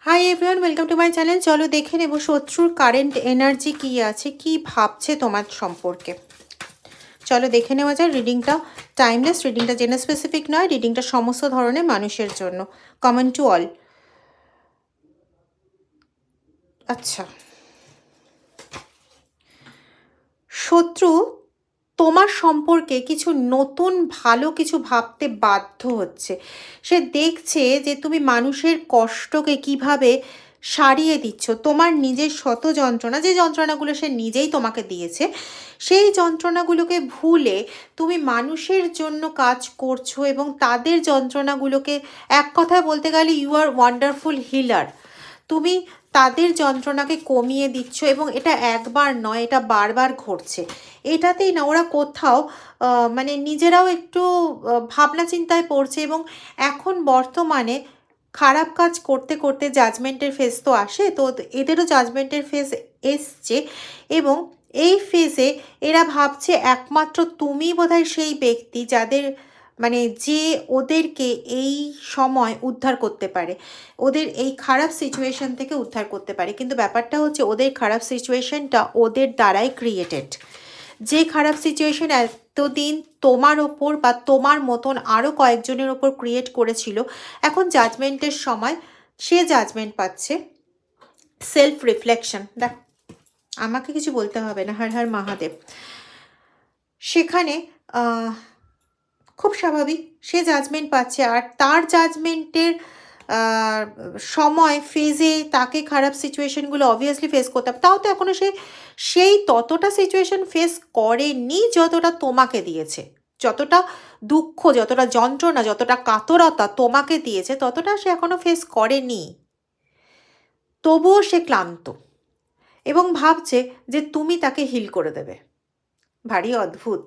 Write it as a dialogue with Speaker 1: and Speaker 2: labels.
Speaker 1: Hi everyone, welcome to my channel. চলো দেখে নেব শত্রুর কারেন্ট এনার্জি কী আছে, কি ভাবছে তোমার সম্পর্কে। চলো দেখে নেওয়া যায়। রিডিংটা টাইমলেস, রিডিংটা জেনার স্পেসিফিক নয়, রিডিংটা সমস্ত ধরনের মানুষের জন্য, কমন টু অল। আচ্ছা, শত্রু তোমার সম্পর্কে কিছু নতুন ভালো কিছু ভাবতে বাধ্য হচ্ছে। সে দেখছে যে তুমি মানুষের কষ্টকে কিভাবে সারিয়ে দিচ্ছ। তোমার নিজের শত যন্ত্রণা, যে যন্ত্রণাগুলো সে নিজেই তোমাকে দিয়েছে, সেই যন্ত্রণাগুলোকে ভুলে তুমি মানুষের জন্য কাজ করছো এবং তাদের যন্ত্রণাগুলোকে, এক কথায় বলতে গেলে ইউ আর ওয়ান্ডারফুল হিলার। তুমি তাদের যন্ত্রণাকে কমিয়ে দিচ্ছ এবং এটা একবার নয়, এটা বারবার ঘটছে। এটাতেই না ওরা কোথাও মানে নিজেরাও একটু ভাবনা চিন্তায় পড়ছে এবং এখন বর্তমানে খারাপ কাজ করতে করতে জাজমেন্টের ফেজ তো আসে, তো এদেরও জাজমেন্টের ফেজ এসছে এবং এই ফেজে এরা ভাবছে একমাত্র তুমি বোধহয় সেই ব্যক্তি যাদের মানে যে ওদেরকে এই সময় উদ্ধার করতে পারে, ওদের এই খারাপ সিচুয়েশন থেকে উদ্ধার করতে পারে। কিন্তু ব্যাপারটা হচ্ছে ওদের খারাপ সিচুয়েশনটা ওদের দ্বারাই ক্রিয়েটেড। যে খারাপ সিচুয়েশন এতদিন তোমার ওপর বা তোমার মতন আরও কয়েকজনের ওপর ক্রিয়েট করেছিল, এখন জাজমেন্টের সময় সে জাজমেন্ট পাচ্ছে। সেলফ রিফ্লেকশন, দেখ আমাকে কিছু বলতে হবে না, হর হর মহাদেব। সেখানে খুব স্বাভাবিক সে জাজমেন্ট পাচ্ছে, আর তার জাজমেন্টের সময় ফেজে তাকে খারাপ সিচুয়েশনগুলো অবভিয়াসলি ফেস করতে হবে। তাও তো এখনও সেই ততটা সিচুয়েশন ফেস করেনি যতটা তোমাকে দিয়েছে। যতটা দুঃখ, যতটা যন্ত্রণা, যতটা কাতরতা তোমাকে দিয়েছে, ততটা সে এখনও ফেস করেনি। তবুও সে ক্লান্ত এবং ভাবছে যে তুমি তাকে হিল করে দেবে। ভারী অদ্ভুত।